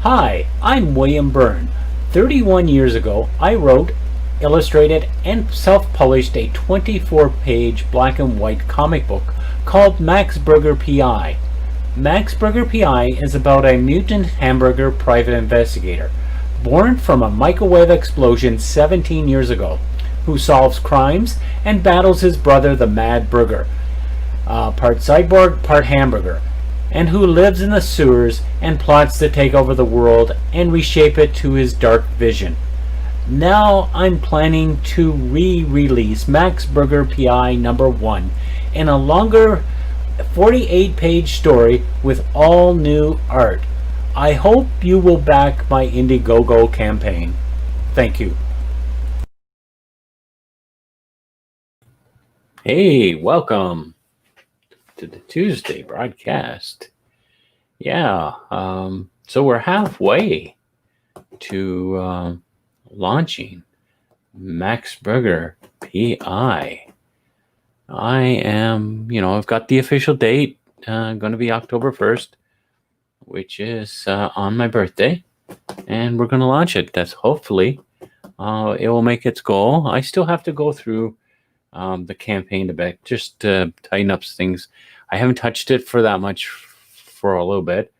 Hi, I'm William Byrne. 31 years ago, I wrote, illustrated, and self-published a 24-page black and white comic book called Max Burger P.I. Max Burger P.I. is about a mutant hamburger private investigator, born from a microwave explosion 17 years ago, who solves crimes and battles his brother the Mad Burger, part cyborg, part hamburger, and who lives in the sewers and plots to take over the world and reshape it to his dark vision. Now I'm planning to re-release Max Burger PI number 1 in a longer 48-page story with all new art. I hope you will back my Indiegogo campaign. Thank you. Hey, welcome to the Tuesday broadcast. Yeah, so we're halfway to launching Max Burger PI. I am, I've got the official date, going to be October 1st, which is on my birthday, and we're going to launch it. That's hopefully it will make its goal. I still have to go through the campaign a bit, just to tighten up things. I haven't touched it for that much for a little bit.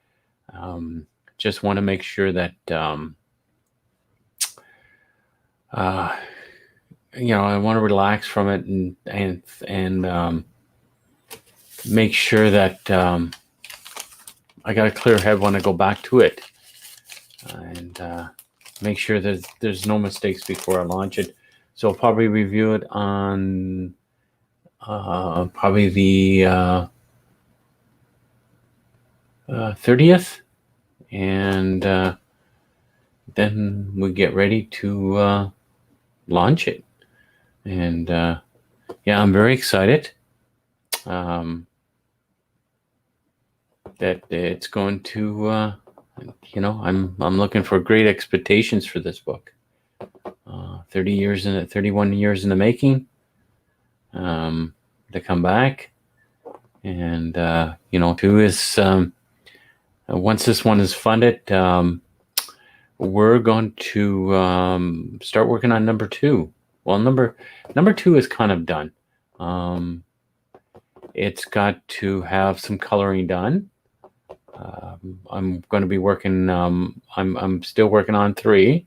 Just want to make sure that I want to relax from it and make sure that I got a clear head when I go back to it, and make sure that there's no mistakes before I launch it. So I'll probably review it on probably the 30th, and then we get ready to launch it. And yeah, I'm very excited that it's going to I'm looking for great expectations for this book. 31 years in the making, to come back. And two is once this one is funded, we're going to start working on number 2. Well, number 2 is kind of done. It's got to have some coloring done. I'm going to be working. I'm still working on 3.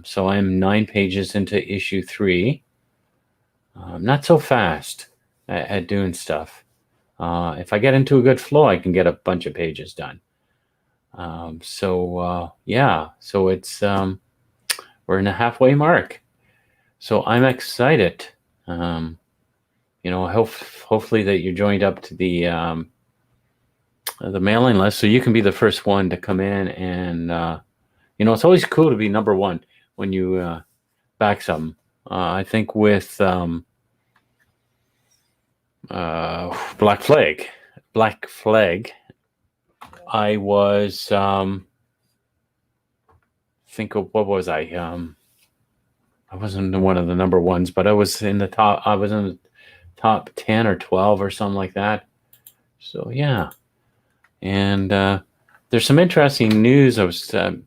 So I'm 9 pages into issue 3. Not so fast at doing stuff. If I get into a good flow, I can get a bunch of pages done. So it's we're in the halfway mark. So I'm excited. Hopefully that you're joined up to the mailing list, so you can be the first one to come in. And it's always cool to be number 1 when you back something. I think with Black Flag, I was think of what was I? I wasn't one of the number 1s, but I was in the top. I was in the top 10 or 12 or something like that. So yeah, and there's some interesting news I was talking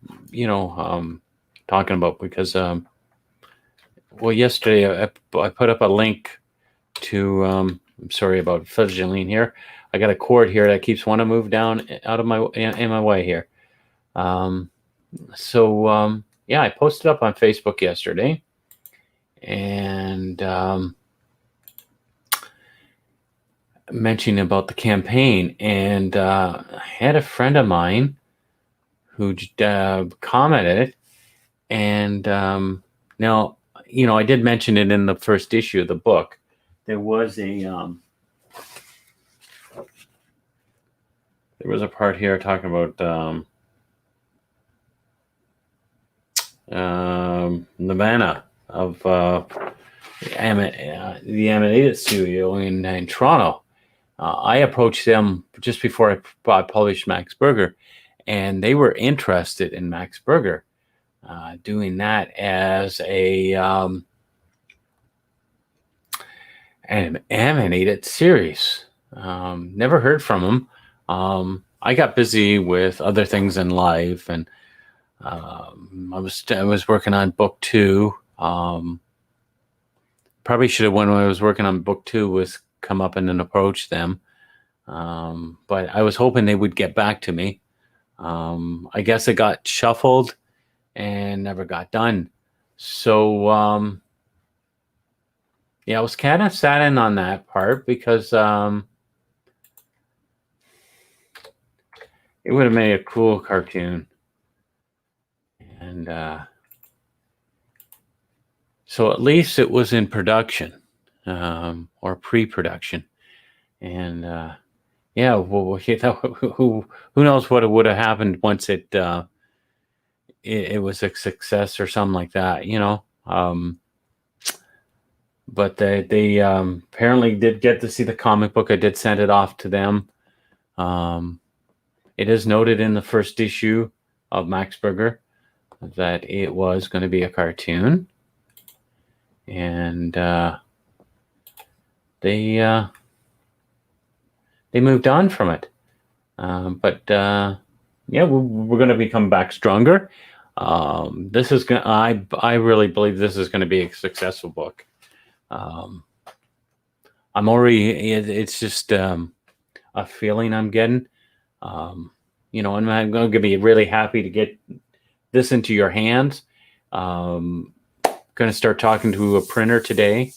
about, because yesterday I put up a link to I'm sorry about fudging here. I got a cord here that keeps wanting to move down out of my in my way here. I posted up on Facebook yesterday, and mentioning about the campaign, and I had a friend of mine who commented, and now I did mention it in the first issue of the book. There was a part here talking about Nirvana of the Animated Studio in Toronto. I approached them just before I published Max Burger, and they were interested in Max Burger, doing that as an animated series. Never heard from them. I got busy with other things in life, and I was working on book two. Probably should have, when I was working on book two, was come up and then approach them. But I was hoping they would get back to me. I guess it got shuffled and never got done. So yeah, I was kind of sad in on that part because it would have made a cool cartoon. And so at least it was in production, or pre-production. And yeah, well, who knows what would have happened once it was a success or something like that, you know. But they apparently did get to see the comic book. I did send it off to them. It is noted in the first issue of Max Burger that it was going to be a cartoon, and they moved on from it. But yeah, we're going to become back stronger. This is going. I really believe this is going to be a successful book. I'm already. It's just a feeling I'm getting. You know, and I'm going to be really happy to get this into your hands. Going to start talking to a printer today.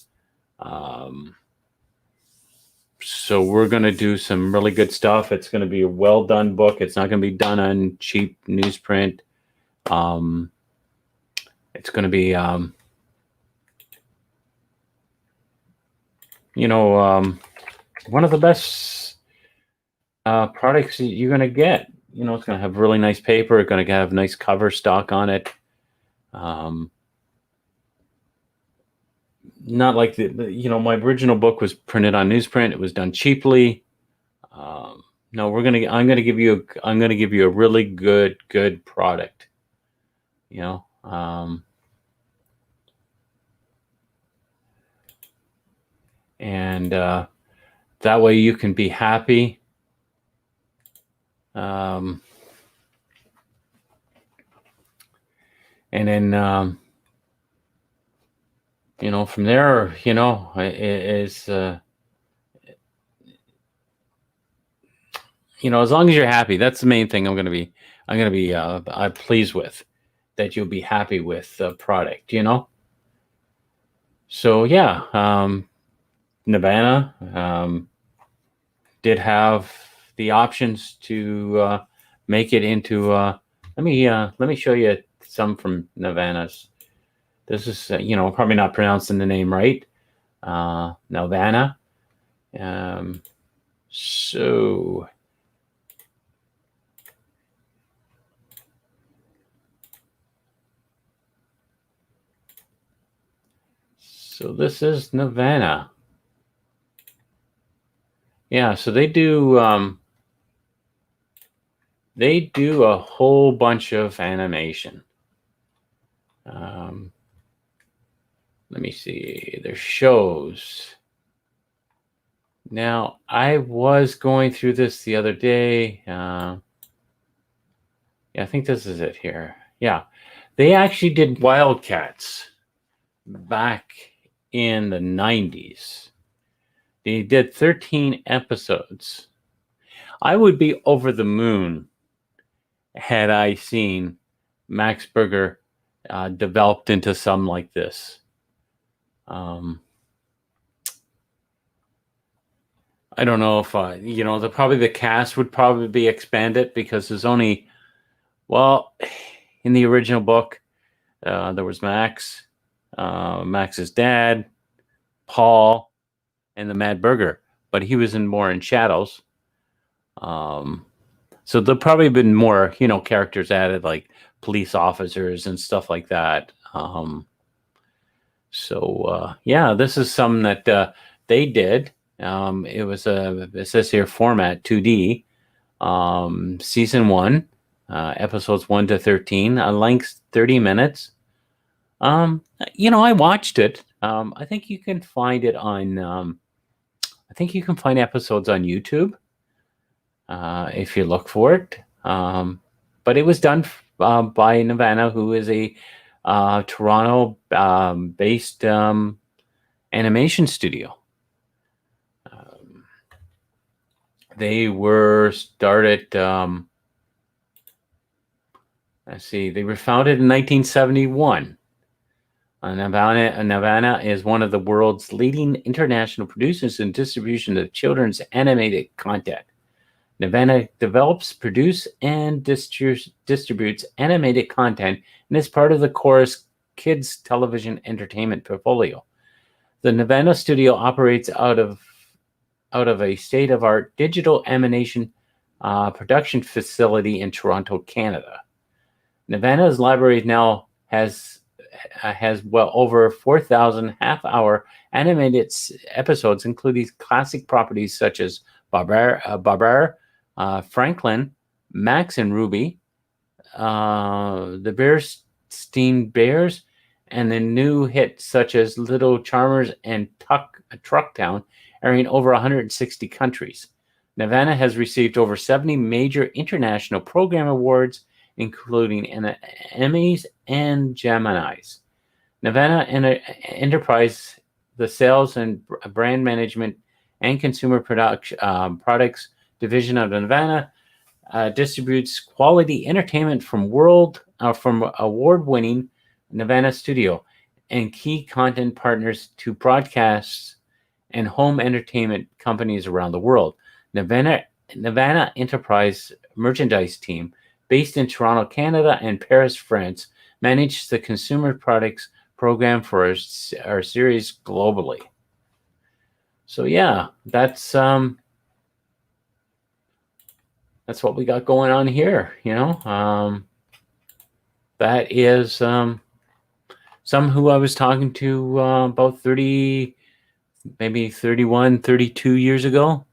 So we're going to do some really good stuff. It's going to be a well done book. It's not going to be done on cheap newsprint. It's going to be, you know, one of the best products you're going to get. You know, it's going to have really nice paper. It's going to have nice cover stock on it. Not like you know, my original book was printed on newsprint. It was done cheaply. No, I'm gonna give you a really good product. You know, and that way you can be happy. And then you know, from there, you know, it is you know, as long as you're happy, that's the main thing. I'm gonna be pleased with that. You'll be happy with the product, you know. So yeah, Nirvana did have the options to make it into. Let me show you some from Nirvana's. This is you know, probably not pronouncing the name right. Nirvana. So this is Nirvana. Yeah, so they do a whole bunch of animation. Let me see their shows. Now, I was going through this the other day. Yeah, I think this is it here. Yeah, they actually did Wildcats back in the 90s. They did 13 episodes. I would be over the moon had I seen Max Burger developed into something like this. I don't know if you know, the cast would probably be expanded because there's only, well, in the original book there was Max, Max's dad, Paul, and the Mad Burger, but he was more in shadows. So there'll probably been more, you know, characters added, like police officers and stuff like that. So yeah, this is something that they did. It says here format 2D, season 1, episodes 1 to 13, length 30 minutes. You know, I watched it. I think you can find it on. I think you can find episodes on YouTube. if you look for it. But it was done by Nelvana, who is a Toronto-based animation studio. They were started. Let's see. They were founded in 1971. Nelvana is one of the world's leading international producers and distribution of children's animated content. Nelvana develops, produces, and distributes animated content and is part of the Chorus Kids television entertainment portfolio. The Nelvana studio operates out of a state-of-art digital animation production facility in Toronto, Canada. Nelvana's library now has well over 4,000 half-hour animated episodes, including classic properties such as Babar, Franklin, Max and Ruby, the Bearstein Bears, and the new hits such as Little Charmers and Trucktown, airing over 160 countries. Nelvana has received over 70 major international program awards, including Emmys and Geminis. Nelvana Enterprise, the sales and brand management and consumer products division of Nelvana, distributes quality entertainment from award-winning Nelvana Studio and key content partners to broadcasts and home entertainment companies around the world. Nelvana Enterprise merchandise team, based in Toronto, Canada, and Paris, France, manages the consumer products program for our series globally. So yeah, that's what we got going on here. That is some who I was talking to about 30, maybe 31, 32 years ago,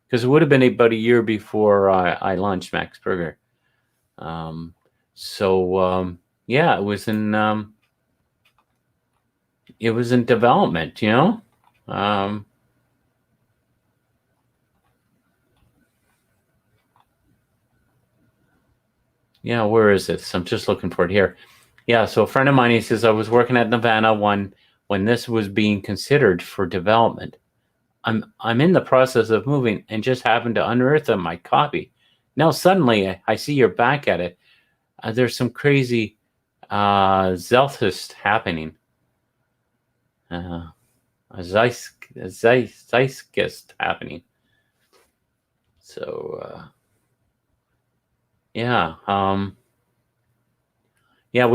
because it would have been about a year before I launched Max Burger. Yeah, it was in development, Yeah, where is this? I'm just looking for it here. Yeah, so a friend of mine, he says, I was working at Nelvana when this was being considered for development. I'm in the process of moving and just happened to unearth my copy. Now suddenly I see you're back at it. There's some crazy Zelthist happening. A Zeitgeist happening. So yeah, I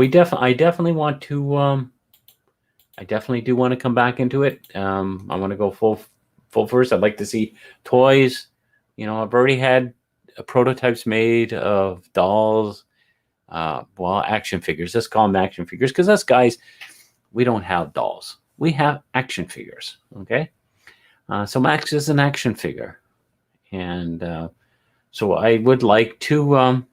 definitely want to. I definitely do want to come back into it. I want to go full force. I'd like to see toys. I've already had prototypes made of dolls. Action figures. Let's call them action figures, because us guys, we don't have dolls. We have action figures. Okay, so Max is an action figure, and so I would like to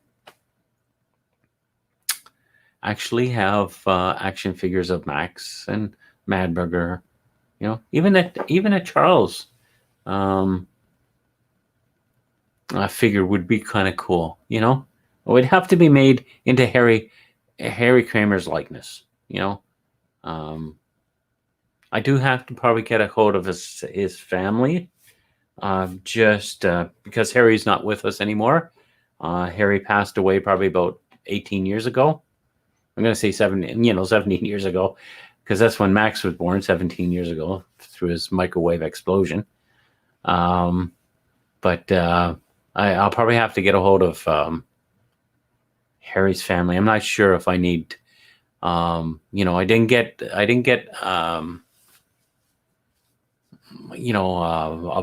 actually have action figures of Max and Mad Burger. Even a Charles figure would be kind of cool. It would have to be made into Harry Kramer's likeness. I do have to probably get a hold of his family, just because Harry's not with us anymore. Harry passed away probably about 18 years ago. I'm going to say 17 years ago, because that's when Max was born, 17 years ago, through his microwave explosion. But I'll probably have to get a hold of Harry's family. I'm not sure if I need, I didn't get a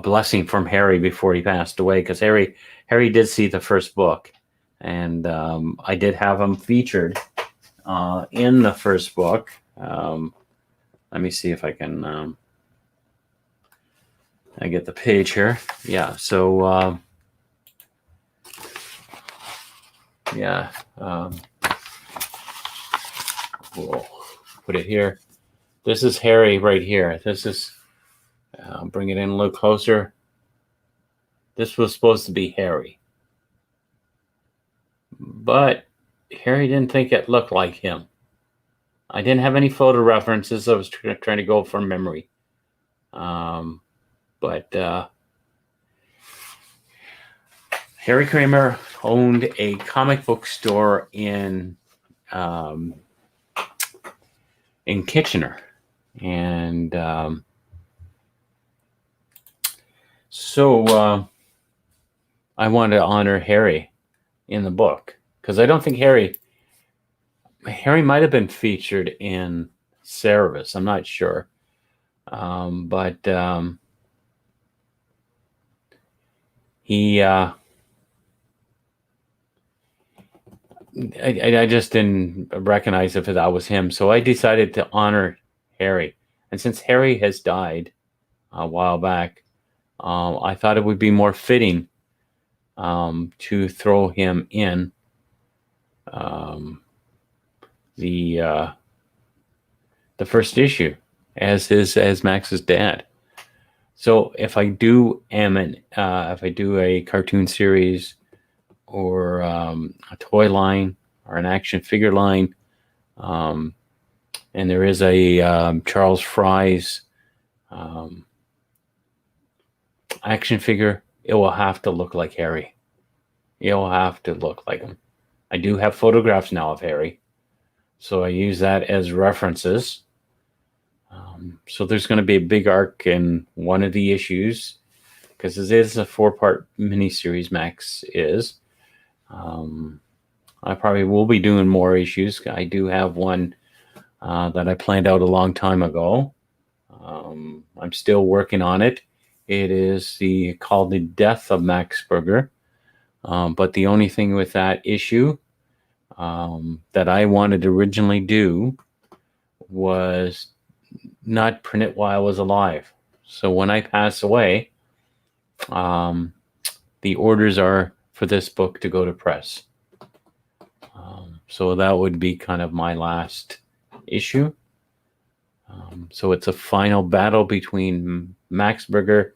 blessing from Harry before he passed away, because Harry did see the first book, and I did have him featured in the first book. Let me see if I can I get the page here. Yeah, so we'll put it here. This is Harry right here. This is bring it in a little closer. This was supposed to be Harry. but Harry didn't think it looked like him. I didn't have any photo references. I was trying to go from memory. But Harry Kramer owned a comic book store in Kitchener, and so I wanted to honor Harry in the book, because I don't think Harry might have been featured in Cerebus. I'm not sure, but he. I just didn't recognize if that was him, so I decided to honor Harry. And since Harry has died a while back, I thought it would be more fitting to throw him in the first issue as Max's dad. So if I do a cartoon series, or a toy line, or an action figure line, and there is a Charles Fry's action figure, it will have to look like Harry. It will have to look like him. I do have photographs now of Harry, so I use that as references. So there's going to be a big arc in one of the issues, because this is a 4-part miniseries. Max is. I probably will be doing more issues. I do have one that I planned out a long time ago. I'm still working on it. It is called The Death of Max Burger. But the only thing with that issue that I wanted to originally do was not print it while I was alive. So when I pass away, the orders are for this book to go to press. So that would be kind of my last issue. So it's a final battle between Max Burger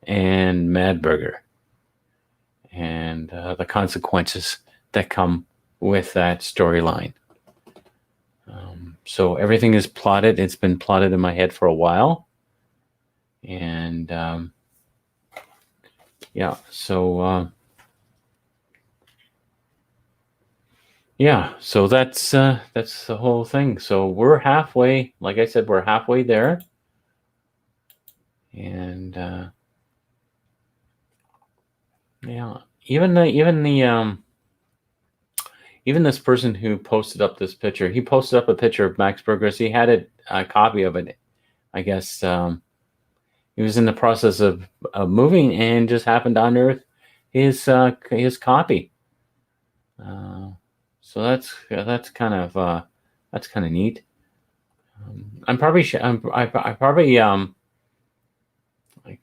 and Mad Burger, and the consequences that come with that storyline. So everything is plotted. It's been plotted in my head for a while. And yeah, so so that's the whole thing. So we're halfway. Like I said, we're halfway there. And yeah, even this person who posted up this picture, he posted up a picture of Max Burgers. He had a copy of it. I guess he was in the process of moving and just happened to unearth his copy. So that's kind of neat. I probably I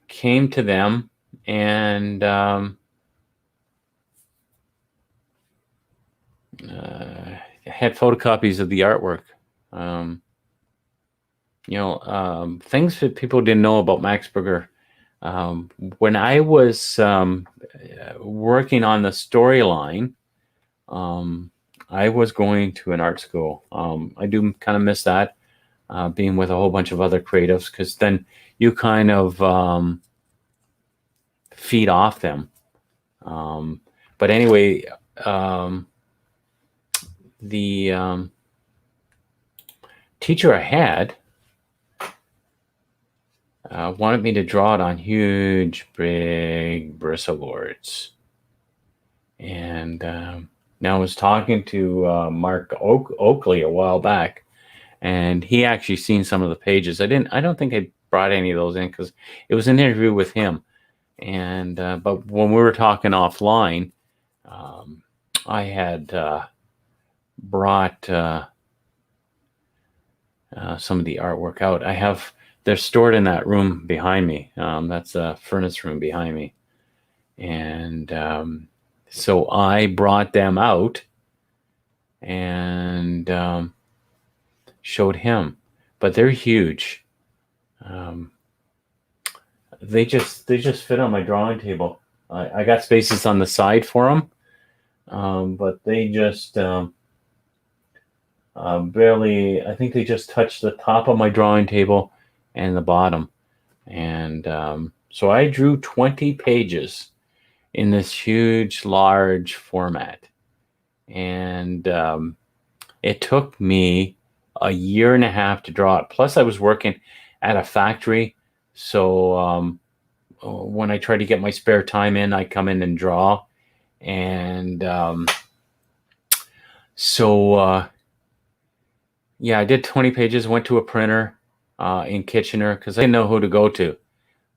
came to them and had photocopies of the artwork. Things that people didn't know about Max Burger. When I was working on the storyline, I was going to an art school. I do kind of miss that, being with a whole bunch of other creatives, because then you kind of feed off them. But anyway, the teacher I had wanted me to draw it on huge, big bristle boards. And now I was talking to Mark Oakley a while back, and he actually seen some of the pages. I don't think I brought any of those in, because it was an interview with him. And but when we were talking offline, I had brought some of the artwork out. They're stored in that room behind me. That's a furnace room behind me. And so I brought them out and showed him. But they're huge. They just fit on my drawing table. I got spaces on the side for them, but they just barely, I think they just touched the top of my drawing table and the bottom. And so I drew 20 pages in this huge, large format. And it took me a year and a half to draw it. Plus, I was working at a factory. So when I try to get my spare time in, I come in and draw. And yeah, I did 20 pages, went to a printer in Kitchener because I didn't know who to go to.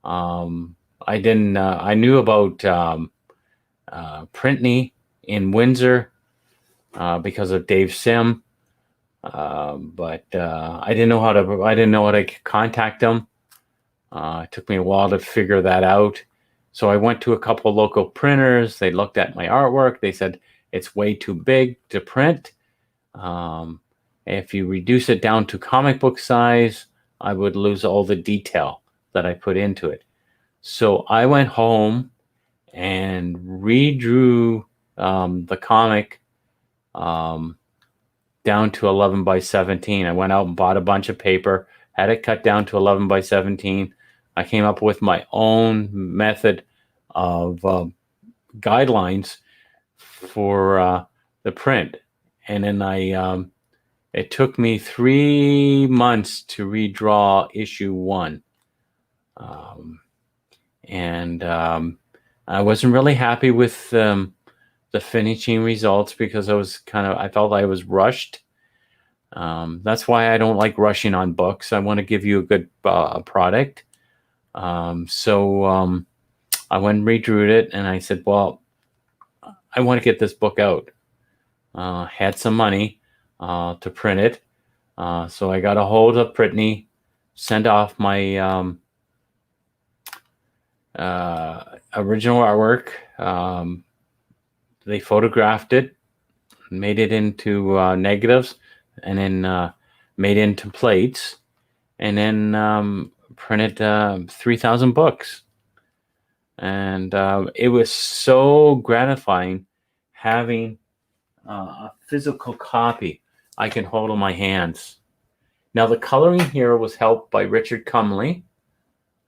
I knew about Printney in Windsor because of Dave Sim, but I didn't know how to contact them. It took me a while to figure that out. So I went to a couple local printers. They looked at my artwork. They said it's way too big to print. If you reduce it down to comic book size, I would lose all the detail that I put into it. So I went home and redrew the comic down to 11 by 17. I went out and bought a bunch of paper, had it cut down to 11 by 17. I came up with my own method of guidelines for the print. And then it took me 3 months to redraw issue 1. And I wasn't really happy with the finishing results because I felt I was rushed. That's why I don't like rushing on books. I want to give you a good product. So I went and redrew it, and I said, well, I want to get this book out. Had some money to print it. So I got a hold of Printney, sent off my original artwork. They photographed it, made it into negatives, and then made into plates, and then printed 3,000 books. And it was so gratifying having a physical copy I can hold in my hands. Now the coloring here was helped by Richard Cumley.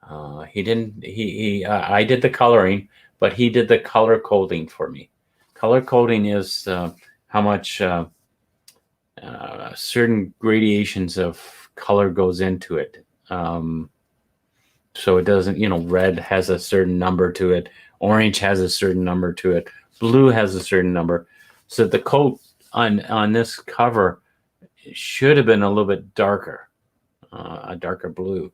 I did the coloring, but he did the color coding for me. Color coding is how much certain gradations of color goes into it. So it doesn't, red has a certain number to it. Orange has a certain number to it. Blue has a certain number. So the coat on this cover should have been a little bit darker, a darker blue.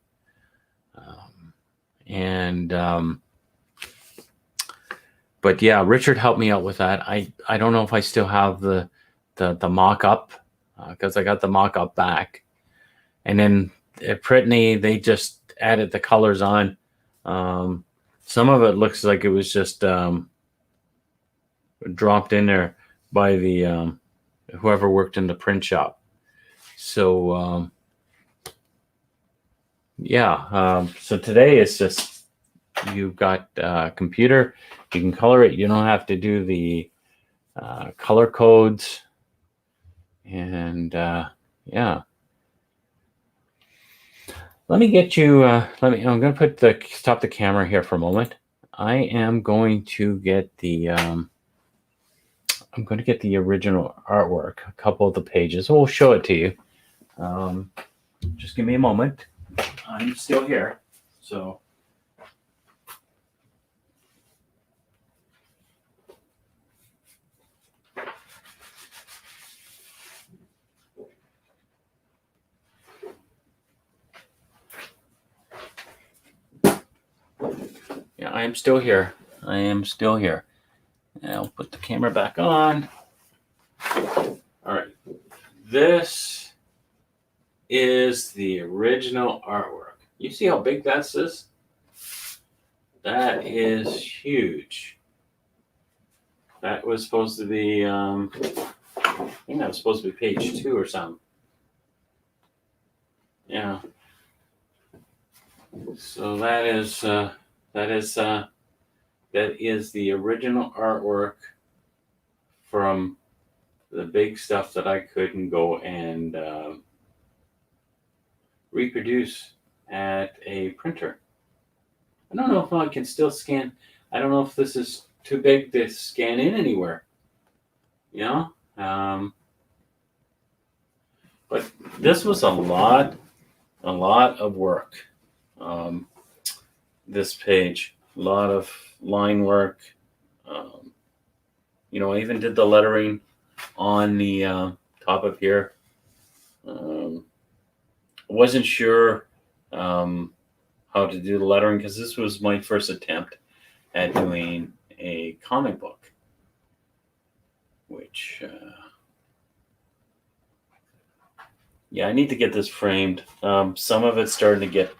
But yeah, Richard helped me out with that. I don't know if I still have the mock-up because I got the mock-up back. And then at Printney, they just added the colors on. Some of it looks like it was just dropped in there by the whoever worked in the print shop. So so today it's just you've got a computer, you can color it. You don't have to do the color codes, and yeah. Let me get you. I'm going to stop the camera here for a moment. I am going to get the. I'm going to get the original artwork, a couple of the pages. We'll show it to you. Just give me a moment. I'm still here, so. Yeah, I am still here. And I'll put the camera back on. All right. This is the original artwork. You see how big that is? That is huge. That was supposed to be, I think that was supposed to be page 2 or something. Yeah. So that is the original artwork from the big stuff that I couldn't go and reproduce at a printer. I don't know if I can still scan. I don't know if this is too big to scan in anywhere. You know? But this was a lot of work. This page, a lot of line work. I even did the lettering on the top of here. Wasn't sure how to do the lettering because this was my first attempt at doing a comic book, which I need to get this framed. Some of it's starting to get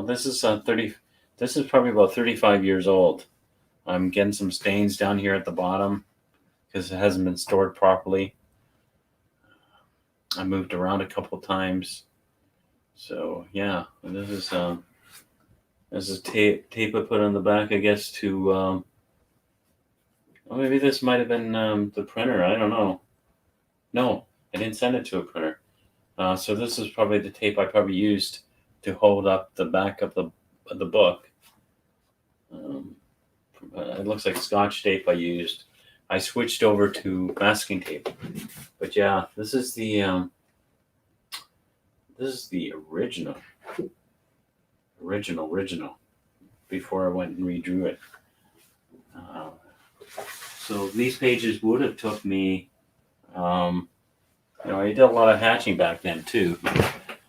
this is 30. This is probably about 35 years old. I'm getting some stains down here at the bottom because it hasn't been stored properly. I moved around a couple times. So yeah, this is tape I put on the back, I guess, to maybe this might have been the printer. I don't know. No, I didn't send it to a printer. So this is probably the tape I probably used to hold up the back of the book. It looks like Scotch tape I used. I switched over to masking tape. But yeah, this is the original. Before I went and redrew it. So these pages would have took me. I did a lot of hatching back then too.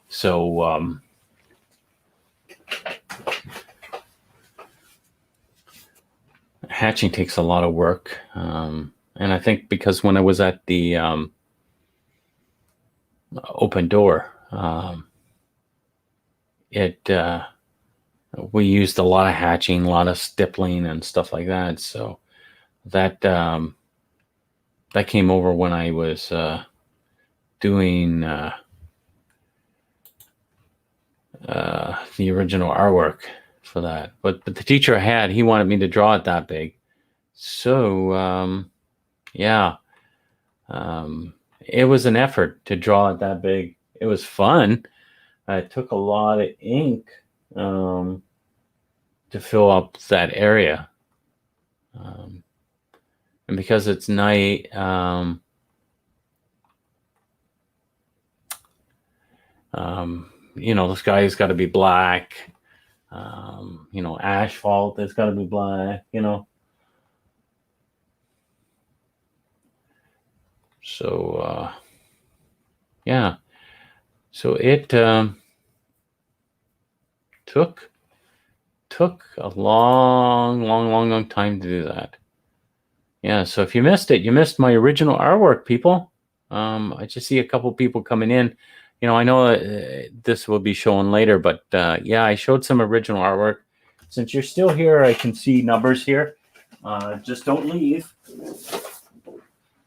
So hatching takes a lot of work. And I think because when I was at the Open Door, we used a lot of hatching, a lot of stippling and stuff like that. So that came over when I was doing the original artwork for that. But the teacher I had, he wanted me to draw it that big. So it was an effort to draw it that big. It was fun. It took a lot of ink to fill up that area. And because it's night, the sky's got to be black. Asphalt has got to be black, So, So it took a long time to do that. Yeah, so if you missed it, you missed my original artwork, people. I just see a couple people coming in. I know this will be shown later, but I showed some original artwork. Since you're still here, I can see numbers here. Just don't leave.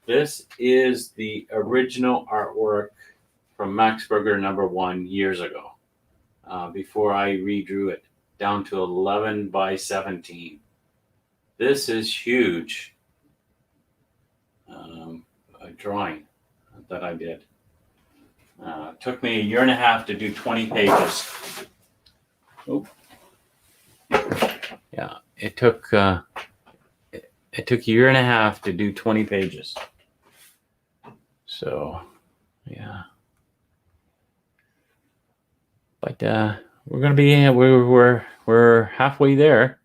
This is the original artwork from Max Burger #1 years ago, before I redrew it down to 11 by 17. This is huge. A drawing that I did. It took me a year and a half to do 20 pages. Oh, yeah, it took a year and a half to do 20 pages. So, yeah. But we're gonna be we're halfway there.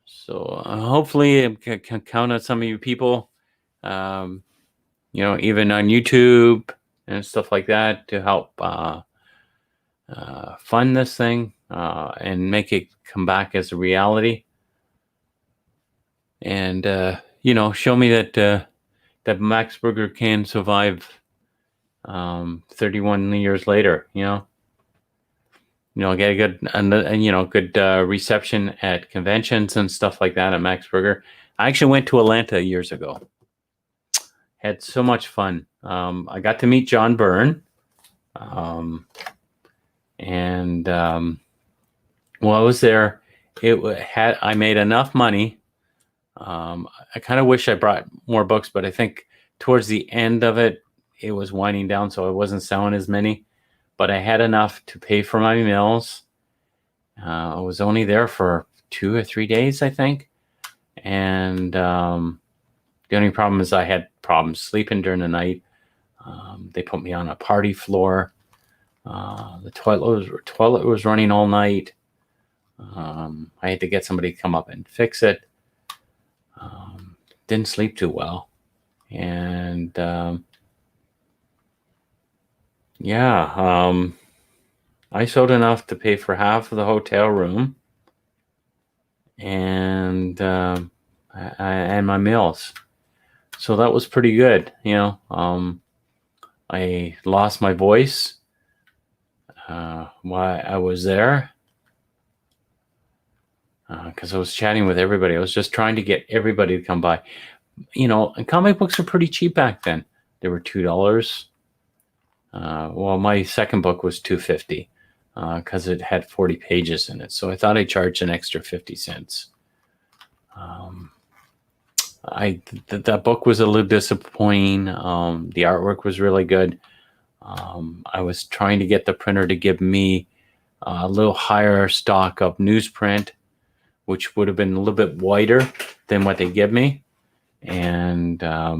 So hopefully I can count on some of you people, even on YouTube and stuff like that to help fund this thing and make it come back as a reality. And show me that Max Burger can survive 31 years later. Get a good reception at conventions and stuff like that at Max Burger. I actually went to Atlanta years ago. Had so much fun. I got to meet John Byrne. While I was there, I made enough money I kind of wish I brought more books, but I think towards the end of it, it was winding down, so I wasn't selling as many. But I had enough to pay for my meals. I was only there for 2 or 3 days, I think. And the only problem is I had problems sleeping during the night. They put me on a party floor. The toilet was running all night. I had to get somebody to come up and fix it. Didn't sleep too well. And I sold enough to pay for half of the hotel room and my meals. So that was pretty good, I lost my voice while I was there because I was chatting with everybody. I was just trying to get everybody to come by. And comic books were pretty cheap back then. They were $2. Well, my second book was $2.50 because it had 40 pages in it. So I thought I'd charge an extra 50 cents. That book was a little disappointing. The artwork was really good. I was trying to get the printer to give me a little higher stock of newsprint, which would have been a little bit wider than what they give me. And I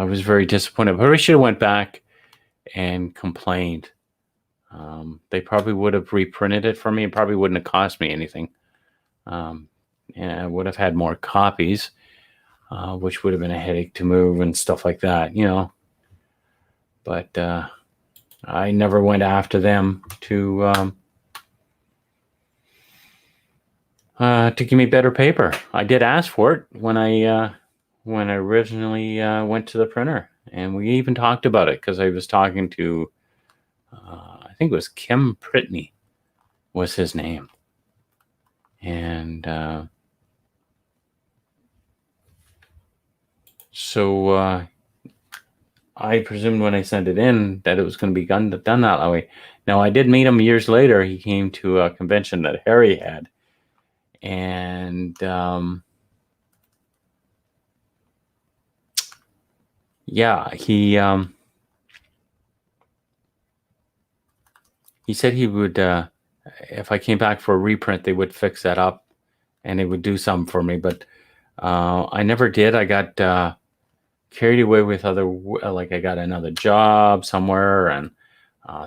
was very disappointed. But I should have went back and complained. They probably would have reprinted it for me. It probably wouldn't have cost me anything. And I would have had more copies, which would have been a headache to move and stuff like that, But I never went after them to give me better paper. I did ask for it when I originally went to the printer, and we even talked about it because I was talking to, I think it was Kim Pritney was his name. And so I presumed when I sent it in that it was going to be done that way. Now, I did meet him years later. He came to a convention that Harry had. And he said he would, if I came back for a reprint, they would fix that up and they would do something for me. But I never did. I got carried away with I got another job somewhere, and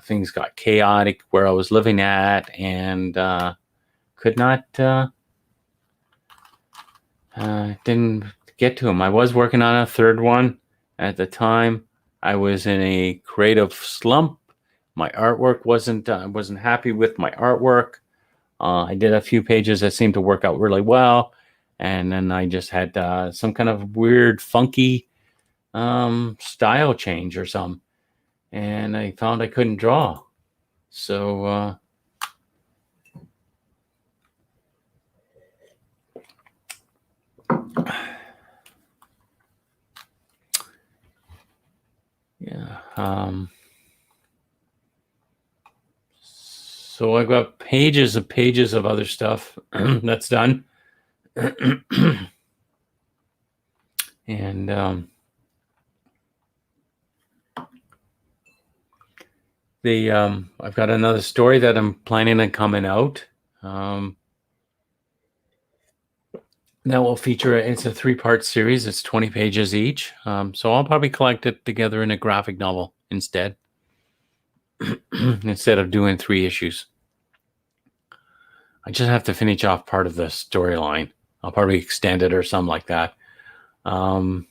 things got chaotic where I was living at, and could not, didn't get to them. I was working on a third one at the time. I was in a creative slump. My artwork I wasn't happy with my artwork. I did a few pages that seemed to work out really well. And then I just had some kind of weird, funky style change or something. And I found I couldn't draw. So so I got pages of other stuff that's done. And I've got another story that I'm planning on coming out. That will feature, it's a 3-part series. It's 20 pages each. So I'll probably collect it together in a graphic novel instead. Instead of doing 3 issues. I just have to finish off part of the storyline. I'll probably extend it or something like that. And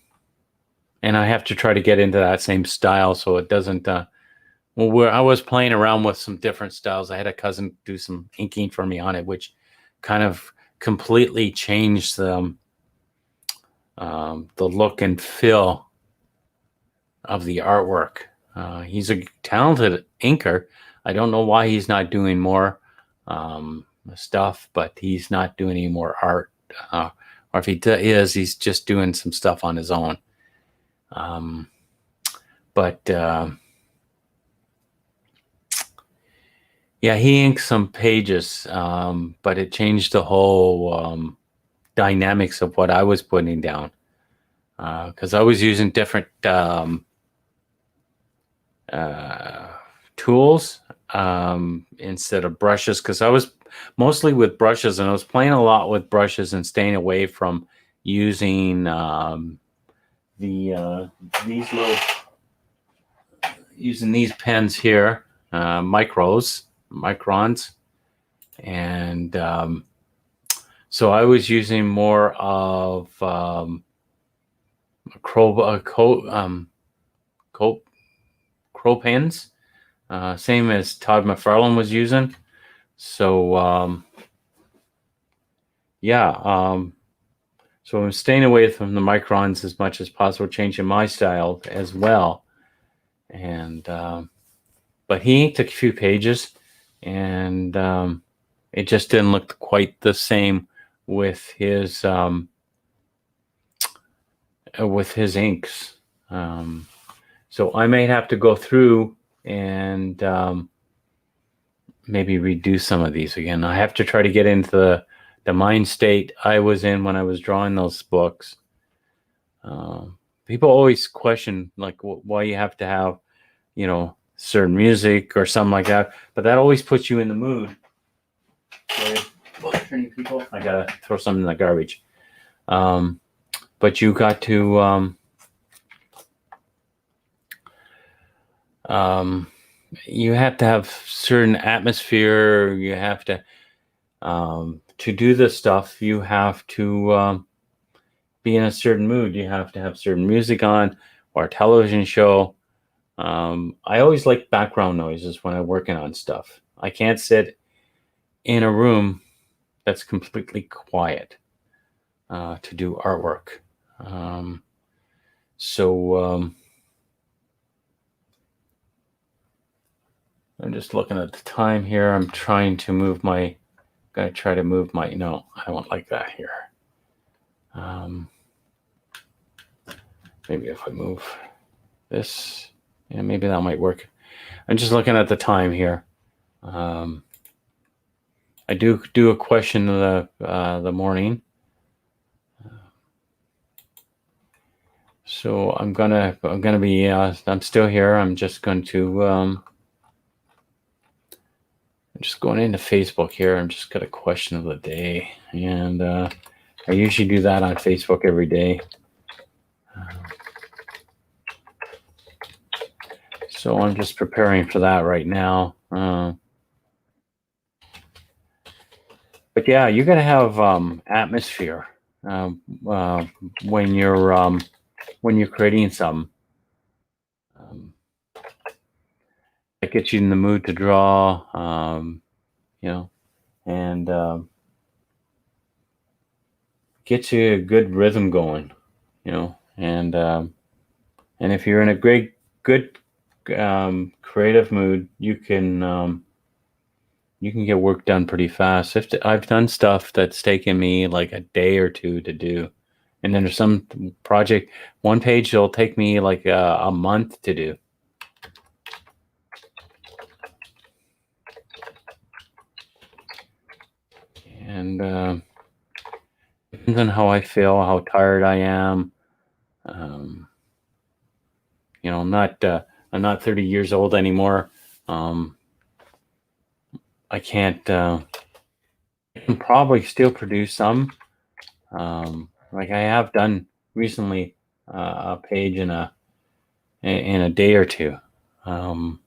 I have to try to get into that same style so it doesn't... I was playing around with some different styles. I had a cousin do some inking for me on it, which kind of completely changed the look and feel of the artwork. He's a talented inker. I don't know why he's not doing more stuff, but he's not doing any more art. Or if he is, he's just doing some stuff on his own. Yeah, he inked some pages, but it changed the whole dynamics of what I was putting down, because I was using different tools instead of brushes, because I was mostly with brushes, and I was playing a lot with brushes and staying away from using these little using these pens here, microns, and so I was using more of crow pens, same as Todd McFarlane was using. So so I'm staying away from the microns as much as possible, changing my style as well. And but he inked a few pages, and it just didn't look quite the same with his inks. So I may have to go through and maybe redo some of these again. I have to try to get into the mind state I was in when I was drawing those books. People always question like why you have to have, certain music or something like that, but that always puts you in the mood. Sorry, people. I gotta throw something in the garbage. But you got to you have to have certain atmosphere. You have to do this stuff. You have to be in a certain mood. You have to have certain music on, or a television show. I always like background noises when I'm working on stuff. I can't sit in a room that's completely quiet to do artwork. I'm just looking at the time here. I'm trying to move my. Gonna try to move my. No, I don't like that here. Maybe if I move this, yeah, maybe that might work. I'm just looking at the time here. I do a question of the morning. So I'm gonna be. I'm still here. I'm just going to. I'm just going into Facebook here. I'm just got a question of the day, and I usually do that on Facebook every day. So I'm just preparing for that right now. But yeah, you got to have atmosphere when you're creating something. That gets you in the mood to draw, and gets you a good rhythm going, and if you're in a good creative mood, you can get work done pretty fast. I've done stuff that's taken me like a day or two to do, and then there's some project, one page it'll take me like a month to do. And depends on how I feel, how tired I am. I'm not 30 years old anymore. I can't. I can probably still produce some. Like I have done recently, a page in a day or two, and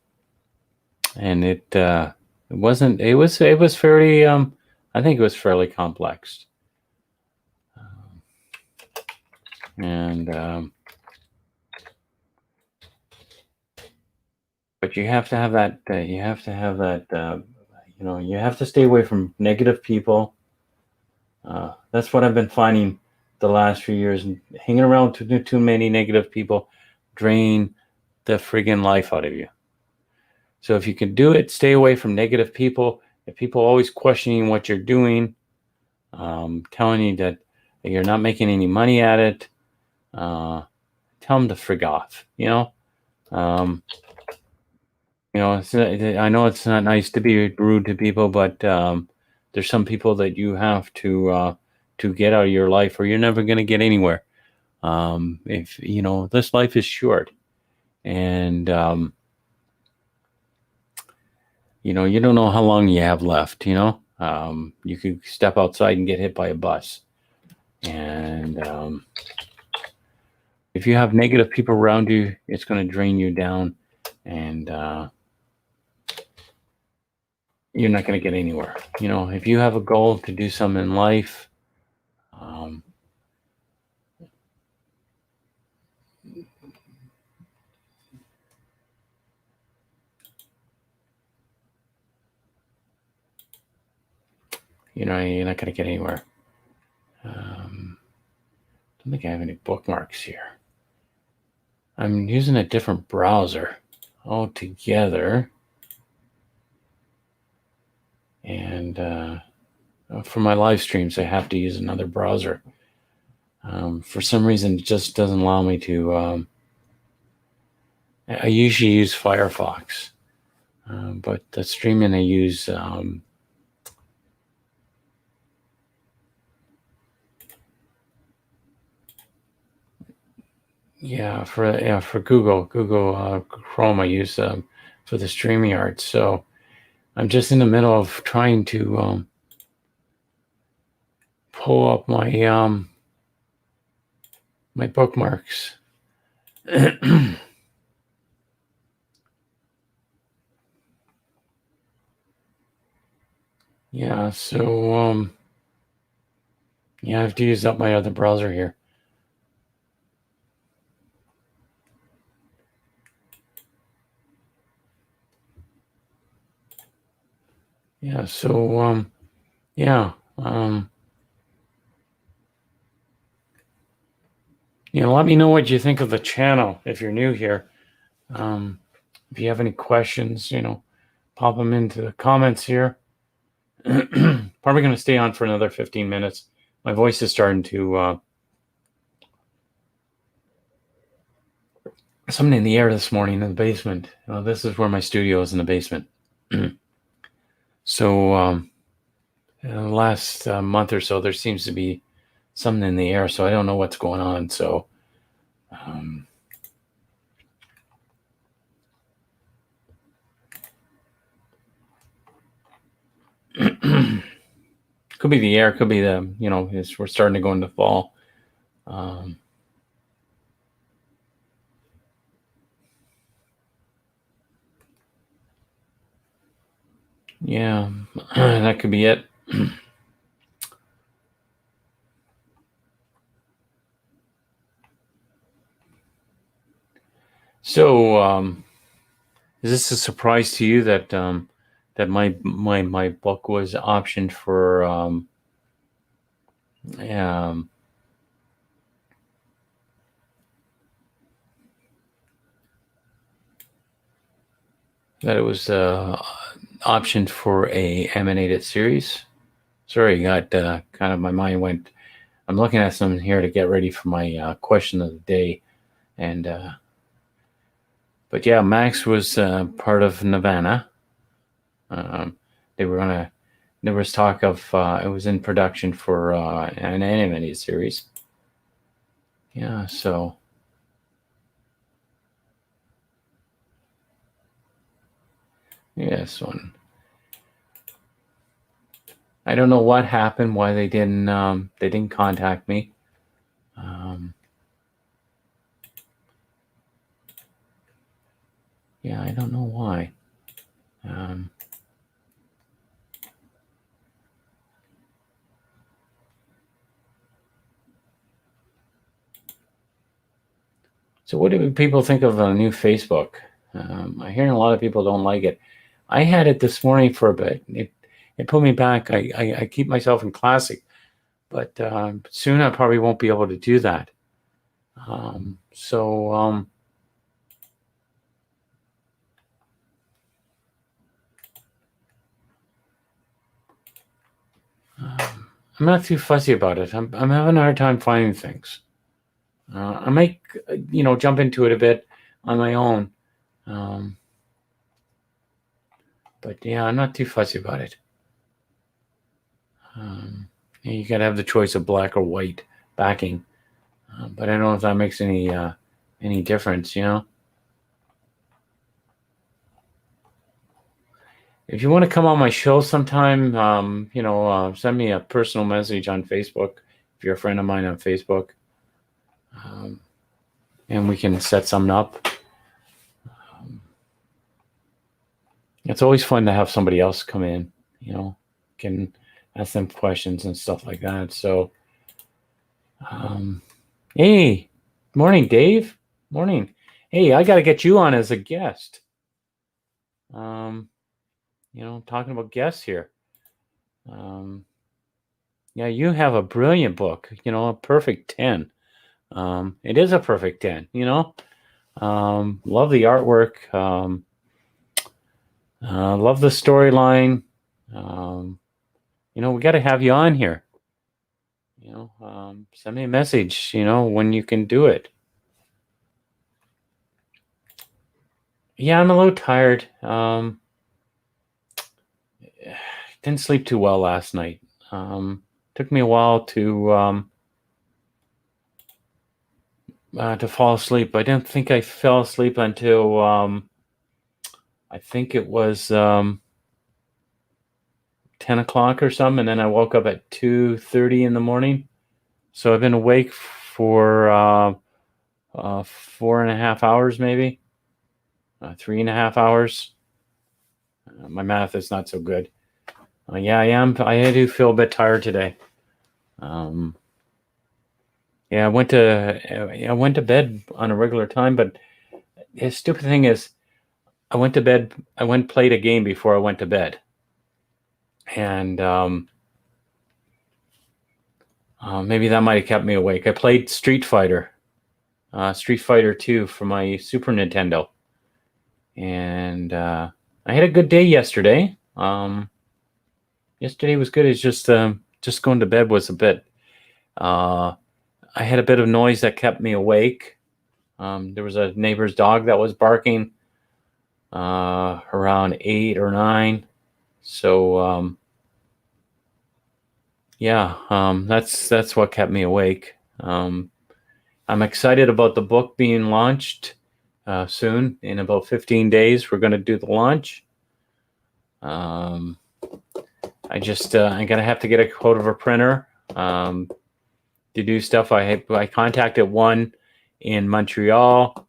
it wasn't. It was fairly. I think it was fairly complex, and but you have to have that. You have to have that. You have to stay away from negative people. That's what I've been finding the last few years. Hanging around too many negative people drain the friggin' life out of you. So if you can do it, stay away from negative people. If people are always questioning what you're doing, telling you that you're not making any money at it, tell them to frig off. I know it's not nice to be rude to people, but there's some people that you have to to get out of your life, or you're never going to get anywhere. If this life is short, and you don't know how long you have left. You could step outside and get hit by a bus, and if you have negative people around you, it's going to drain you down, and you're not going to get anywhere. If you have a goal to do something in life, you're not going to get anywhere. I don't think I have any bookmarks here. I'm using a different browser altogether. And for my live streams, I have to use another browser. For some reason, it just doesn't allow me to. I usually use Firefox, but the streaming I use. For Google Chrome, I use for the StreamYard. So I'm just in the middle of trying to pull up my my bookmarks. Yeah, so I have to use up my other browser here. Yeah, so let me know what you think of the channel if you're new here. If you have any questions, pop them into the comments here. Probably going to stay on for another 15 minutes. My voice is starting to something in the air this morning in the basement. This is where my studio is, in the basement. So in the last month or so, there seems to be something in the air, so I don't know what's going on. So could be the air, could be the we're starting to go into fall. Yeah, that could be it. So, is this a surprise to you that that my book was optioned for that it was optioned for a animated series? Sorry, got kind of my mind went. I'm looking at something here to get ready for my question of the day, and but yeah, Max was part of Nirvana. They were gonna. There was talk of it was in production for an animated series. Yeah, so. Yes, one. I don't know what happened, why they didn't contact me. Yeah, I don't know why. So what do people think of a new Facebook? I hear a lot of people don't like it. I had it this morning for a bit. It put me back. I keep myself in Classic, but soon I probably won't be able to do that. I'm not too fussy about it. I'm having a hard time finding things. I might, jump into it a bit on my own. But yeah, I'm not too fussy about it. You got to have the choice of black or white backing. But I don't know if that makes any difference, you know. If you want to come on my show sometime, send me a personal message on Facebook if you're a friend of mine on Facebook, and we can set something up. It's always fun to have somebody else come in, you know, can ask them questions and stuff like that. So, hey, morning, Dave. Morning. Hey, I got to get you on as a guest. Talking about guests here. Yeah, you have a brilliant book, a perfect 10. It is a perfect 10, love the artwork. Love the storyline. We got to have you on here. Send me a message, when you can do it. Yeah, I'm a little tired. Didn't sleep too well last night. Took me a while to fall asleep. I didn't think I fell asleep until I think it was 10 o'clock or something, and then I woke up at 2:30 in the morning. So I've been awake for 4.5 hours, maybe 3.5 hours. My math is not so good. Yeah, I am. I do feel a bit tired today. Yeah, I went to bed on a regular time, but the stupid thing is, I went to bed. I went played a game before I went to bed, and maybe that might have kept me awake. I played Street Fighter 2 for my Super Nintendo, and I had a good day yesterday. Yesterday was good. It's just going to bed was a bit. I had a bit of noise that kept me awake. There was a neighbor's dog that was barking around 8 or 9. So that's what kept me awake. I'm excited about the book being launched soon. In about 15 days, we're going to do the launch. I gotta have to get a hold of a printer to do stuff. I contacted one in Montreal.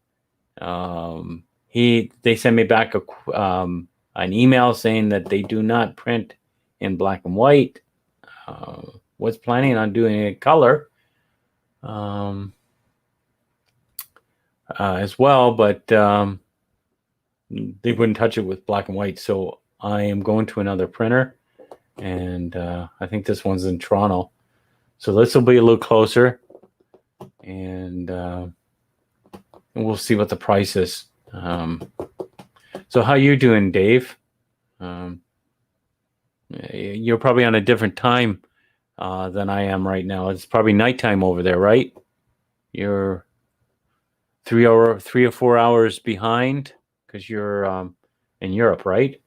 They sent me back an email saying that they do not print in black and white. Was planning on doing it in color as well, but they wouldn't touch it with black and white. So I am going to another printer. And I think this one's in Toronto, so this will be a little closer, and we'll see what the price is. So how you doing, Dave? You're probably on a different time than I am right now. It's probably nighttime over there, right? You're 3 or 4 hours behind because you're in Europe, right?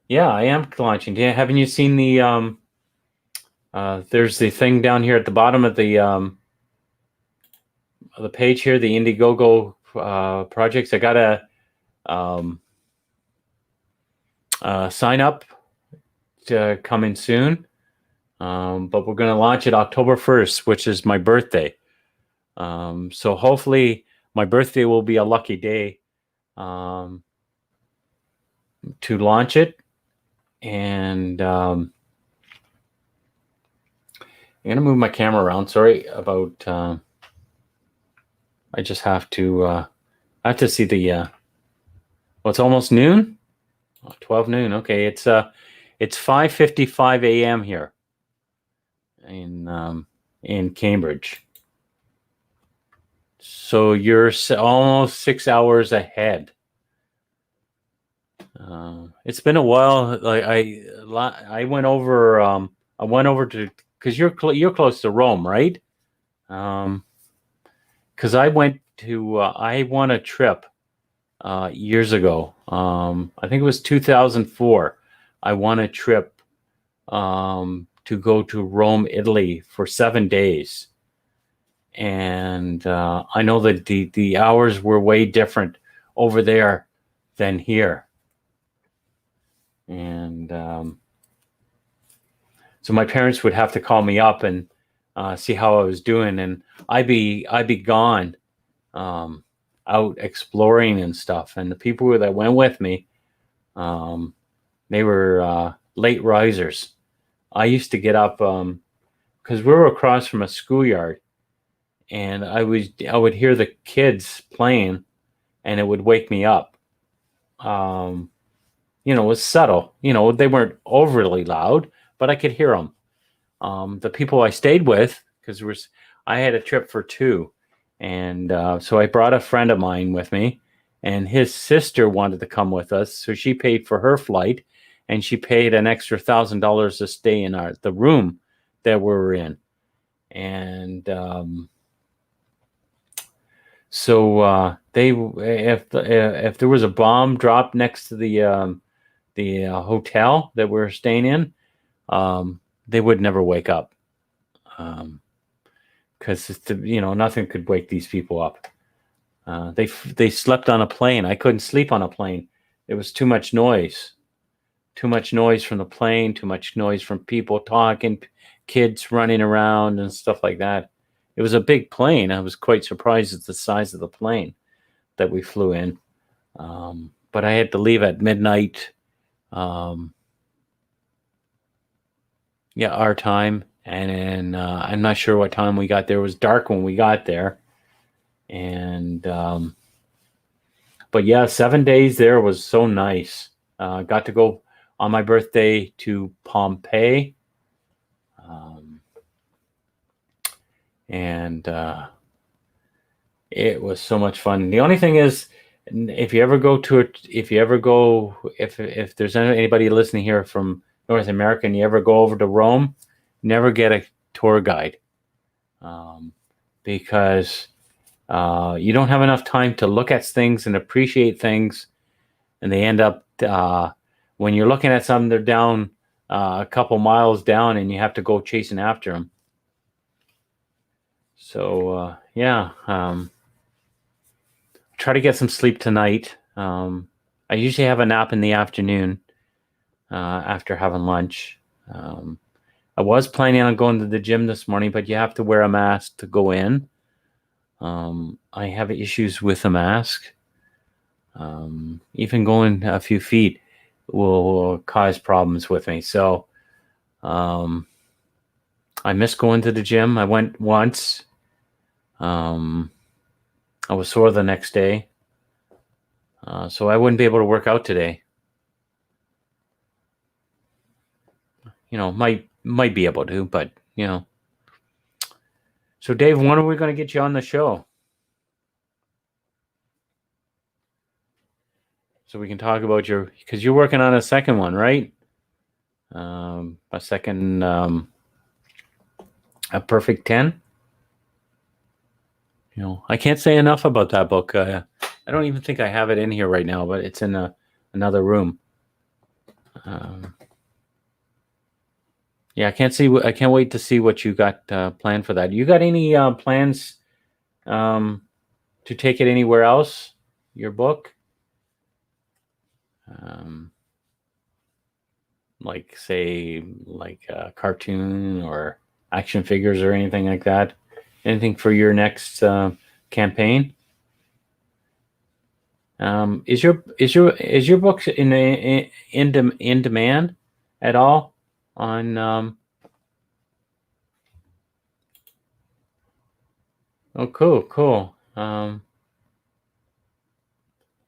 Yeah, I am launching. Yeah, haven't you seen the there's the thing down here at the bottom of the page here, the Indiegogo projects. I gotta sign up to come in soon. But we're gonna launch it October 1st, which is my birthday. So hopefully my birthday will be a lucky day to launch it. And I'm gonna move my camera around. Sorry about. I just have to. I have to see the. Well, it's almost noon. 12 noon. Okay, it's 5:55 a.m. here in Cambridge. So you're almost 6 hours ahead. It's been a while. Like I went over. I went over to because you're close to Rome, right? Because I went to. I won a trip years ago. I think it was 2004 I won a trip to go to Rome, Italy for 7 days. And I know that the hours were way different over there than here. And so my parents would have to call me up and see how I was doing, and I'd be gone out exploring and stuff. And the people that went with me, they were late risers. I used to get up because we were across from a schoolyard, and I would hear the kids playing, and it would wake me up. It was subtle. They weren't overly loud, but I could hear them. The people I stayed with, because I had a trip for 2, and so I brought a friend of mine with me, and his sister wanted to come with us, so she paid for her flight, and she paid an extra $1,000 to stay in the room that we were in. And so if there was a bomb dropped next to the hotel that we're staying in, they would never wake up, because nothing could wake these people up. They slept on a plane. I couldn't sleep on a plane. It was too much noise. Too much noise from the plane, too much noise from people talking, kids running around and stuff like that. It was a big plane. I was quite surprised at the size of the plane that we flew in. But I had to leave at midnight, our time. And then I'm not sure what time we got there. It was dark when we got there. And but yeah, 7 days there was so nice. Got to go on my birthday to Pompeii. And it was so much fun. The only thing is, if there's anybody listening here from North America and you ever go over to Rome, never get a tour guide, because you don't have enough time to look at things and appreciate things, and they end up when you're looking at something, they're down a couple miles down, and you have to go chasing after them. So try to get some sleep tonight. I usually have a nap in the afternoon after having lunch. I was planning on going to the gym this morning, but you have to wear a mask to go in. I have issues with a mask. Even going a few feet will cause problems with me. So I miss going to the gym. I went once. I was sore the next day. So I wouldn't be able to work out today. Might be able to, but So Dave, when are we going to get you on the show? So we can talk about because you're working on a second one, right? A second, a Perfect 10. I can't say enough about that book. I don't even think I have it in here right now, but it's in another room. I can't wait to see what you got planned for that. You got any plans to take it anywhere else? Your book? Like a cartoon or action figures or anything like that? Anything for your next campaign? Is your book in demand at all on? Oh, cool.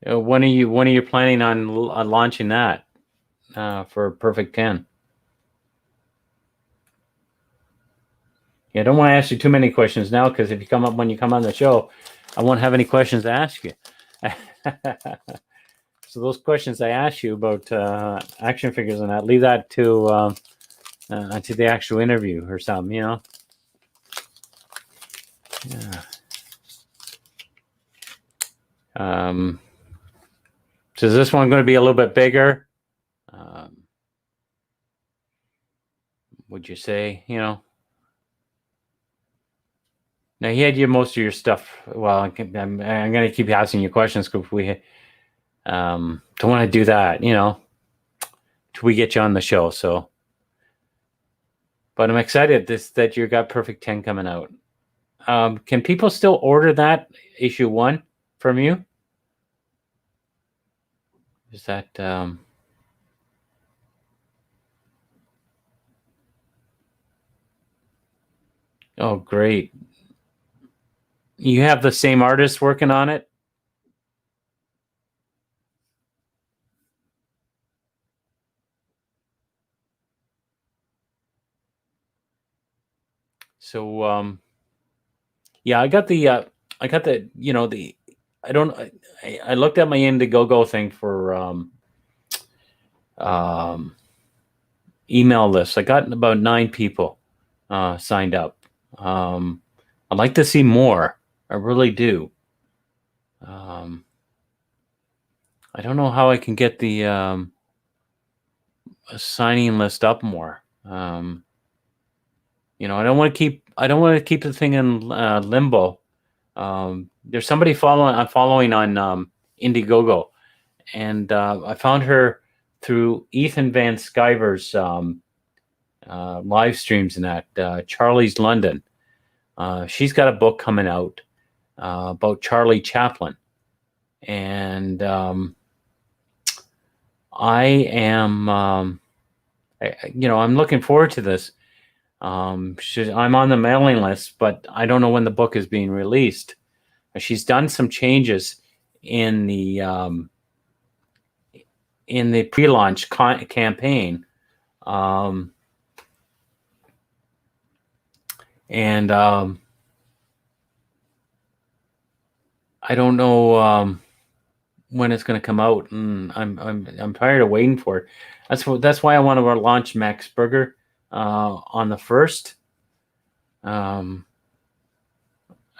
When are you planning on launching that for Perfect 10? Yeah, I don't want to ask you too many questions now, because when you come on the show, I won't have any questions to ask you. So those questions I asked you about action figures and that, leave that to the actual interview or something, Yeah. So is this one going to be a little bit bigger? would you say? Now he had most of your stuff. Well, I'm going to keep asking you questions because we don't want to do that, till we get you on the show. So, but I'm excited that you got Perfect 10 coming out. Can people still order that issue 1 from you? Is that oh, great. You have the same artist working on it? So, yeah, I got the, I don't, I looked at my Indiegogo thing for, email list. I got about 9 people, signed up. I'd like to see more. I really do. I don't know how I can get the, signing list up more. I don't want to keep the thing in limbo. There's somebody I'm following on Indiegogo, and I found her through Ethan Van Sciver's live streams and that Charlie's London. She's got a book coming out about Charlie Chaplin, and I am, I'm looking forward to this. I'm on the mailing list, but I don't know when the book is being released. She's done some changes in the pre-launch campaign, and I don't know when it's going to come out, and I'm tired of waiting for it. That's why I want to launch Max Burger on the 1st. I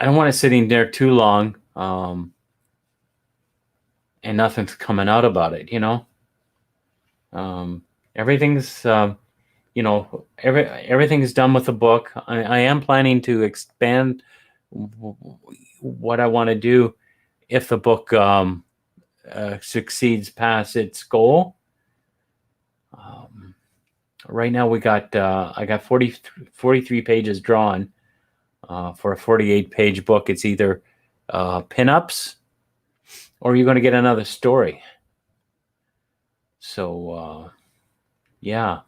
don't want it sitting there too long, and nothing's coming out about it. Everything's everything's done with the book. I am planning to expand what I want to do if the book succeeds past its goal. Right now I got 43 pages drawn for a 48-page book. It's either pinups or you're going to get another story. So yeah.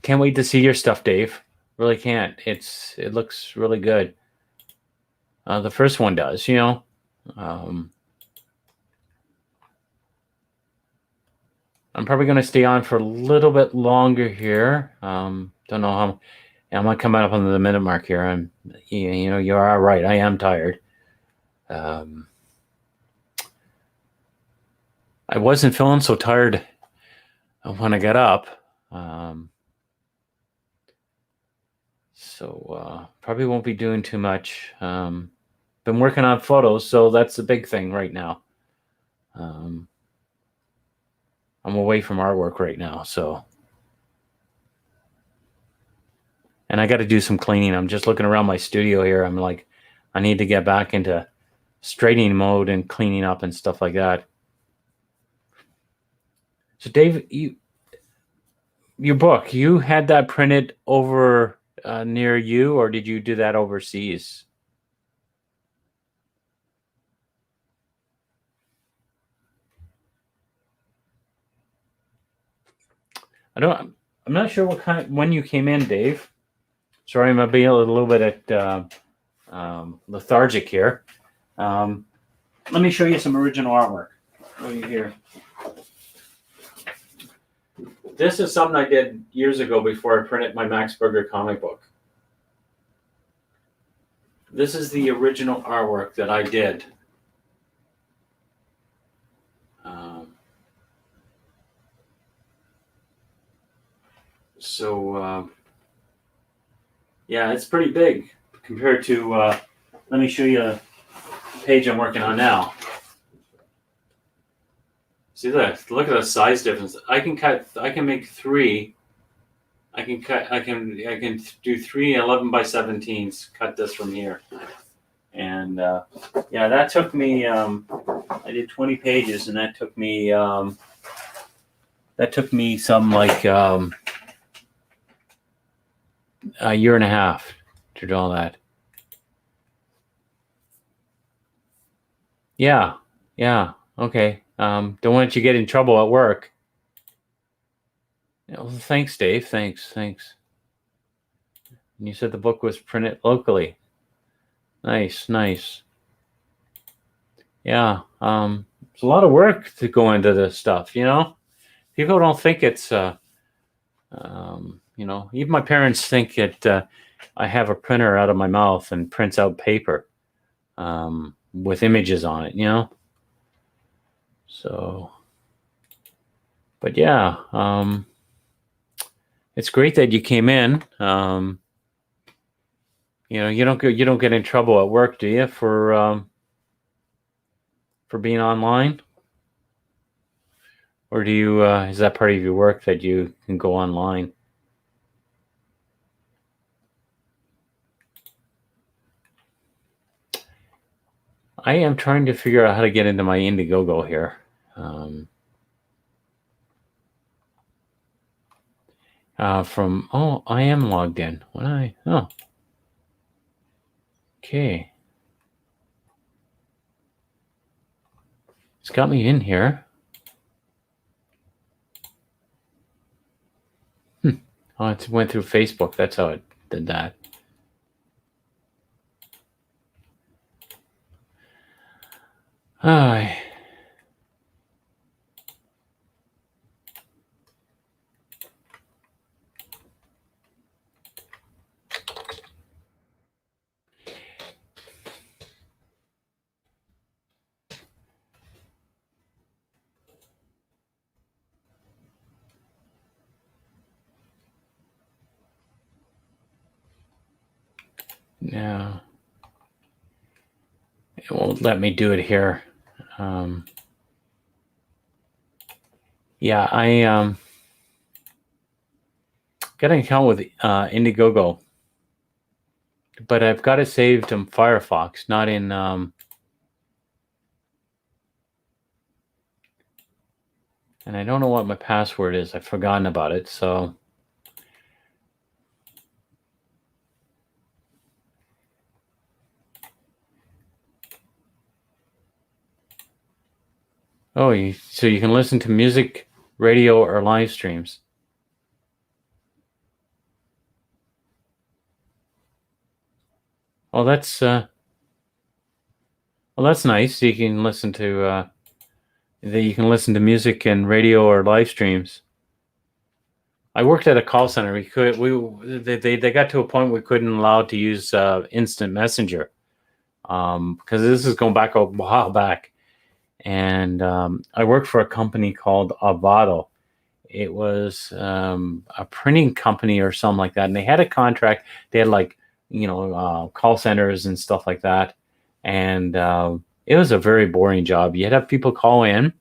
Can't wait to see your stuff, Dave. Really can't. It looks really good. The first one does, I'm probably going to stay on for a little bit longer here. Don't know how. I'm not coming up on the minute mark here. You are right. I am tired. I wasn't feeling so tired when I got up. So probably won't be doing too much. Been working on photos, so that's the big thing right now. I'm away from artwork right now, so. And I got to do some cleaning. I'm just looking around my studio here. I'm like, I need to get back into straightening mode and cleaning up and stuff like that. So Dave, your book, you had that printed over near you, or did you do that overseas? I'm not sure when you came in, Dave. Sorry, I'm being a little bit lethargic here. Let me show you some original artwork. Right here. This is something I did years ago before I printed my Max Burger comic book. This is the original artwork that I did. Yeah, it's pretty big compared to, let me show you the page I'm working on now. See that? Look at the size difference. I can make 3. I can do 3 11 by 17s. Cut this from here, and yeah, that took me. I did 20 pages, and that took me. Some like a year and a half to do all that. Yeah, okay. Don't want you to get in trouble at work. Well, thanks, Dave. Thanks. And you said the book was printed locally. Nice. Yeah. It's a lot of work to go into this stuff, People don't think it's, even my parents think that I have a printer out of my mouth and prints out paper with images on it, So, but yeah, it's great that you came in. You don't get in trouble at work, do you, for being online? Or do you is that part of your work that you can go online? I am trying to figure out how to get into my Indiegogo here. I am logged in. Okay. It's got me in here. Oh, it went through Facebook. That's how it did that. Hi. No. It won't let me do it here. Yeah, I got an account with Indiegogo, but I've got it saved in Firefox, not in and I don't know what my password is. I've forgotten about it, so so you can listen to music, radio, or live streams. Oh, that's nice. You can listen to music and radio or live streams. I worked at a call center. They got to a point we couldn't allow to use instant messenger because this is going back a while back. And I worked for a company called Avado. It was a printing company or something like that, and they had a contract. They had call centers and stuff like that, and it was a very boring job. You'd have people call in.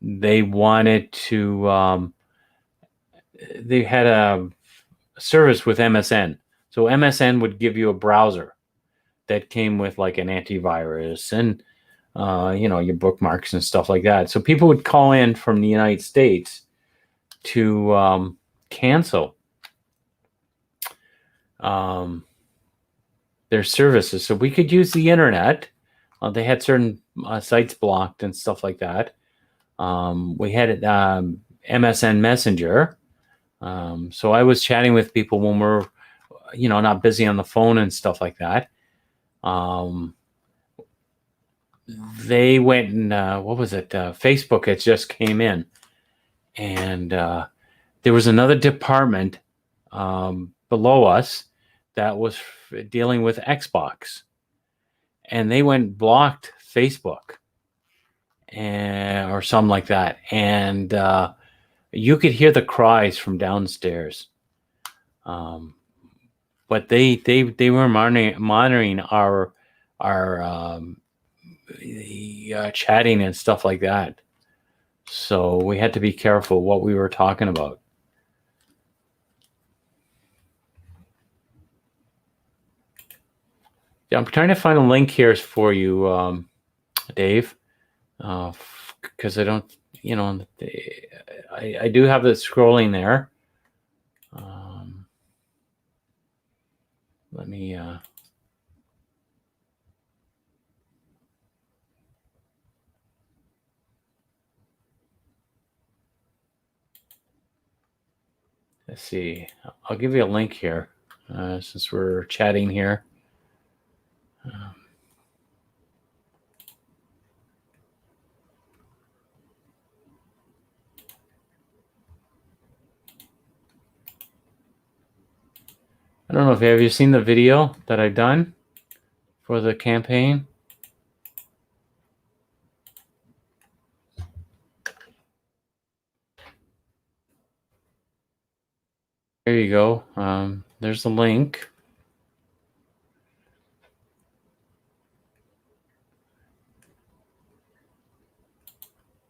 They wanted to. They had a service with MSN, so MSN would give you a browser that came with like an antivirus and your bookmarks and stuff like that. So people would call in from the United States to cancel their services. So we could use the internet. They had certain sites blocked and stuff like that. We had MSN Messenger. So I was chatting with people when we're, not busy on the phone and stuff like that. They went and what was it? Facebook had just came in, and there was another department below us that was dealing with Xbox, and they went and blocked Facebook or something like that, and you could hear the cries from downstairs. But they were monitoring our chatting and stuff like that. So we had to be careful what we were talking about. Yeah, I'm trying to find a link here for you, Dave, because I don't, I do have the scrolling there. Let me. Let's see. I'll give you a link here since we're chatting here. I don't know if have you seen the video that I've done for the campaign. There you go. There's the link.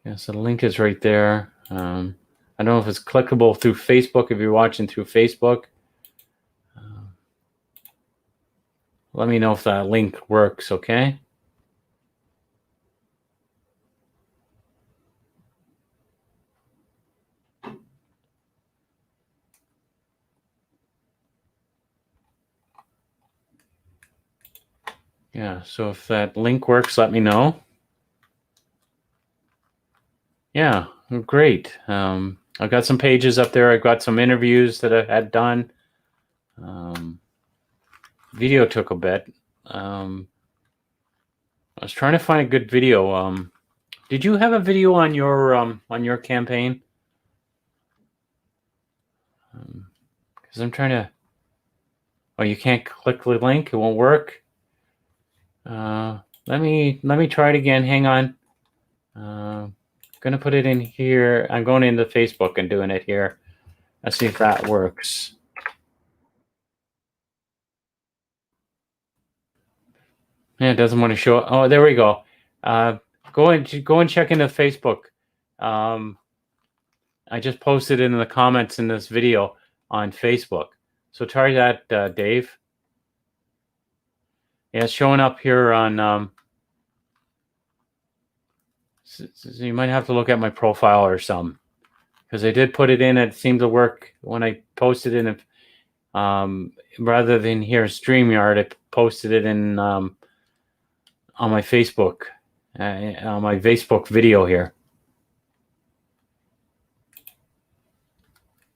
Yeah, so the link is right there. I don't know if it's clickable through Facebook if you're watching through Facebook. Let me know if that link works, okay? Yeah, so if that link works, let me know. Yeah, great. I've got some pages up there. I've got some interviews that I had done. Video took a bit. I was trying to find a good video. Did you have a video on your campaign? Because I'm trying to. Oh, you can't click the link. It won't work. Let me try it again. Hang on. Gonna put it in here. I'm going into Facebook and doing it here. Let's see if that works. Yeah, it doesn't want to show. Oh, there we go. Go and check into Facebook. I just posted it in the comments in this video on Facebook. So try that, Dave. Yeah, it's showing up here on. So you might have to look at my profile or some, because I did put it in. It seemed to work when I posted it in. Rather than here in StreamYard, I posted it in on my Facebook, on my Facebook video here.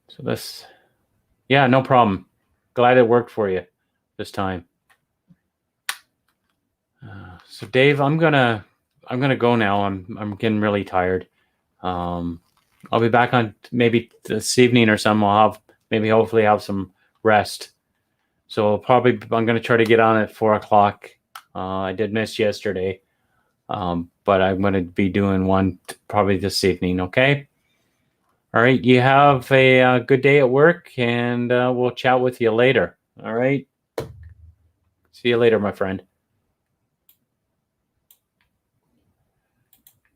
So this, yeah, no problem. Glad it worked for you this time. So Dave, I'm gonna go now. I'm getting really tired. I'll be back on maybe this evening or something. I'll have hopefully have some rest. So I'm gonna try to get on at 4 o'clock. I did miss yesterday, but I'm gonna be doing one probably this evening. Okay. All right. You have a good day at work, and we'll chat with you later. All right. See you later, my friend.